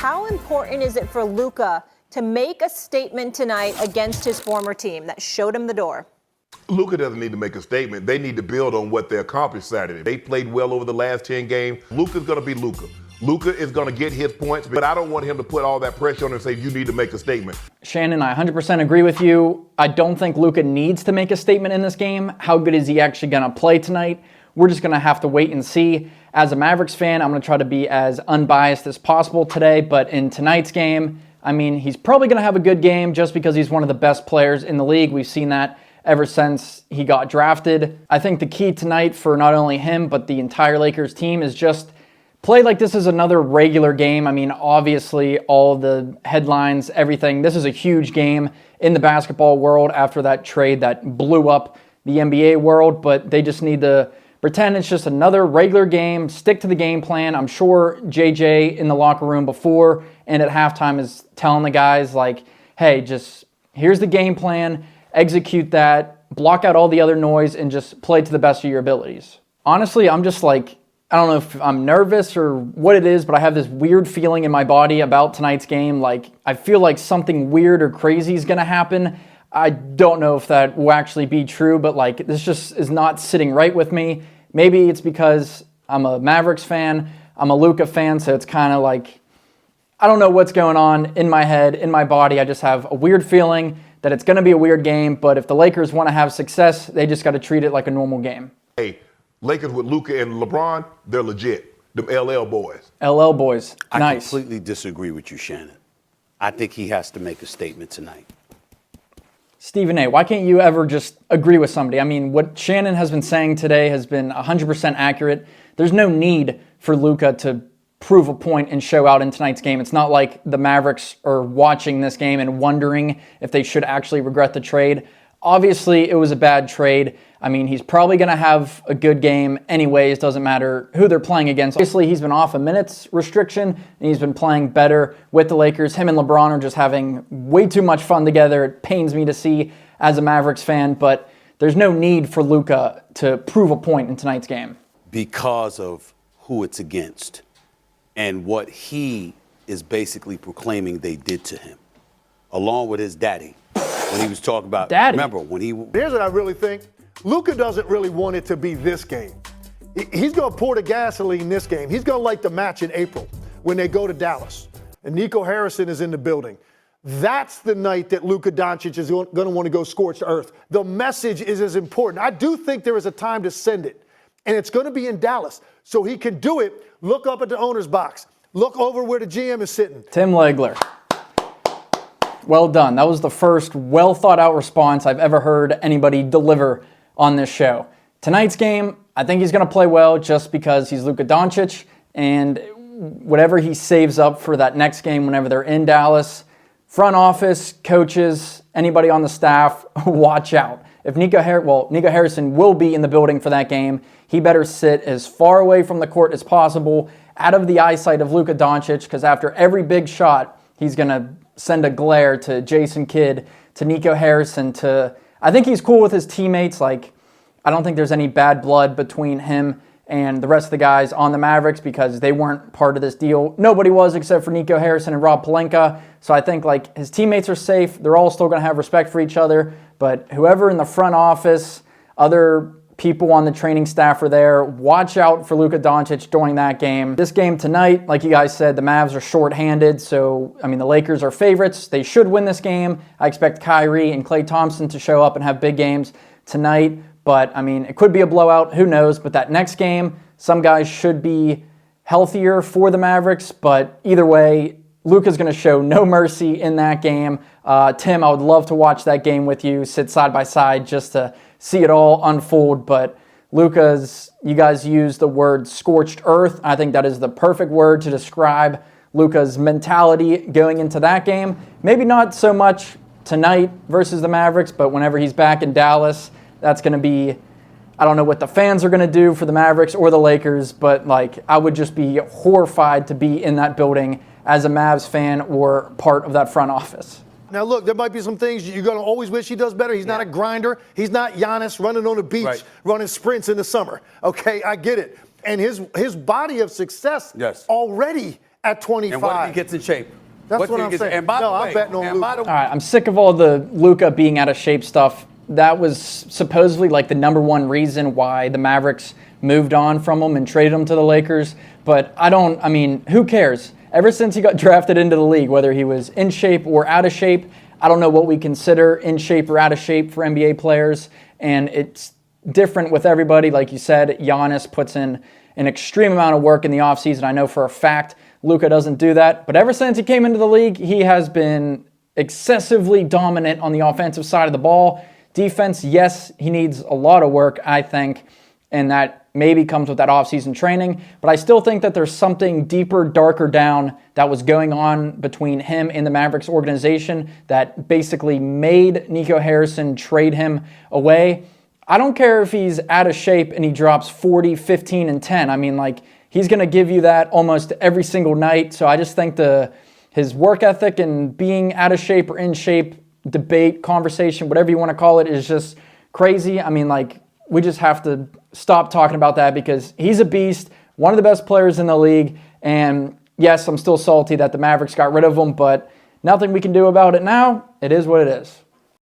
how important is it for Luka to make a statement tonight against his former team that showed him the door? Luka doesn't need to make a statement. They need to build on what they accomplished Saturday. They played well over the last 10 games. Luka's going to be Luka. Luka is going to get his points, but I don't want him to put all that pressure on him and say, you need to make a statement. Shannon, I 100% agree with you. I don't think Luka needs to make a statement in this game. How good is he actually going to play tonight? We're just going to have to wait and see. As a Mavericks fan, I'm going to try to be as unbiased as possible today, but in tonight's game, I mean, he's probably going to have a good game just because he's one of the best players in the league. We've seen that ever since he got drafted. I think the key tonight for not only him, but the entire Lakers team is just play like this is another regular game. I mean, obviously, all the headlines, everything. This is a huge game in the basketball world after that trade that blew up the NBA world, but they just need to pretend it's just another regular game, stick to the game plan. I'm sure JJ in the locker room before and at halftime is telling the guys like, hey, just here's the game plan, execute that, block out all the other noise, and just play to the best of your abilities. Honestly, I'm just like, I don't know if I'm nervous or what it is, but I have this weird feeling in my body about tonight's game. Like, I feel like something weird or crazy is going to happen. I don't know if that will actually be true, but like, this just is not sitting right with me. Maybe it's because I'm a Mavericks fan, I'm a Luka fan, so it's kind of like, I don't know what's going on in my head, in my body. I just have a weird feeling that it's going to be a weird game, but if the Lakers want to have success, they just got to treat it like a normal game. Hey, Lakers with Luka and LeBron, they're legit. Them LL boys. LL boys, nice. I completely disagree with you, Shannon. I think he has to make a statement tonight. Stephen A., why can't you ever just agree with somebody? I mean, what Shannon has been saying today has been 100% accurate. There's no need for Luka to prove a point and show out in tonight's game. It's not like the Mavericks are watching this game and wondering if they should actually regret the trade. Obviously, it was a bad trade. I mean, he's probably going to have a good game anyways. Doesn't matter who they're playing against. Obviously, he's been off a minutes restriction, and he's been playing better with the Lakers. Him and LeBron are just having way too much fun together. It pains me to see as a Mavericks fan, but there's no need for Luka to prove a point in tonight's game. Because of who it's against and what he is basically proclaiming they did to him, along with his daddy. When he was talking about, Daddy. Remember, when he... Here's what I really think. Luka doesn't really want it to be this game. He's going to pour the gasoline this game. He's going to light the match in April when they go to Dallas. And Nico Harrison is in the building. That's the night that Luka Doncic is going to want to go scorched earth. The message is as important. I do think there is a time to send it. And it's going to be in Dallas. So he can do it. Look up at the owner's box. Look over where the GM is sitting. Tim Legler. Well done. That was the first well-thought-out response I've ever heard anybody deliver on this show. Tonight's game, I think he's going to play well just because he's Luka Doncic, and whatever he saves up for that next game whenever they're in Dallas, front office, coaches, anybody on the staff, watch out. If Nico Harrison will be in the building for that game, he better sit as far away from the court as possible, out of the eyesight of Luka Doncic, because after every big shot, he's going to send a glare to Jason Kidd, to Nico Harrison, I think he's cool with his teammates. Like, I don't think there's any bad blood between him and the rest of the guys on the Mavericks because they weren't part of this deal. Nobody was except for Nico Harrison and Rob Pelinka. So I think like his teammates are safe. They're all still going to have respect for each other. But whoever in the front office, other people on the training staff are there. Watch out for Luka Doncic during that game. This game tonight, like you guys said, the Mavs are shorthanded. So, I mean, the Lakers are favorites. They should win this game. I expect Kyrie and Klay Thompson to show up and have big games tonight. But, I mean, it could be a blowout. Who knows? But that next game, some guys should be healthier for the Mavericks. But either way, Luka's going to show no mercy in that game. Tim, I would love to watch that game with you, sit side by side just to see it all unfold, but Luka's, you guys use the word scorched earth. I think that is the perfect word to describe Luka's mentality going into that game. Maybe not so much tonight versus the Mavericks, but whenever he's back in Dallas, that's going to be, I don't know what the fans are going to do for the Mavericks or the Lakers, but like I would just be horrified to be in that building as a Mavs fan or part of that front office. Now, look, there might be some things you're going to always wish he does better. He's not a grinder. He's not Giannis running on the beach, running sprints in the summer. Okay, I get it. And his body of success already at 25. And what if he gets in shape? That's what I'm saying. And by No, the I'm way, betting on and by Luka. the All right, I'm sick of all the Luka being out of shape stuff. That was supposedly like the number one reason why the Mavericks moved on from him and traded him to the Lakers. But I mean, who cares? Ever since he got drafted into the league, whether he was in shape or out of shape, I don't know what we consider in shape or out of shape for NBA players. And it's different with everybody. Like you said, Giannis puts in an extreme amount of work in the offseason. I know for a fact Luka doesn't do that. But ever since he came into the league, he has been excessively dominant on the offensive side of the ball. Defense, yes, he needs a lot of work, I think, and that maybe comes with that offseason training. But I still think that there's something deeper, darker down that was going on between him and the Mavericks organization that basically made Nico Harrison trade him away. I don't care if he's out of shape and he drops 40, 15, and 10. I mean, like, he's going to give you that almost every single night. So I just think his work ethic and being out of shape or in shape, debate, conversation, whatever you want to call it, is just crazy. I mean, like, we just have to stop talking about that because he's a beast, one of the best players in the league. And yes, I'm still salty that the Mavericks got rid of him, but nothing we can do about it now. It is what it is.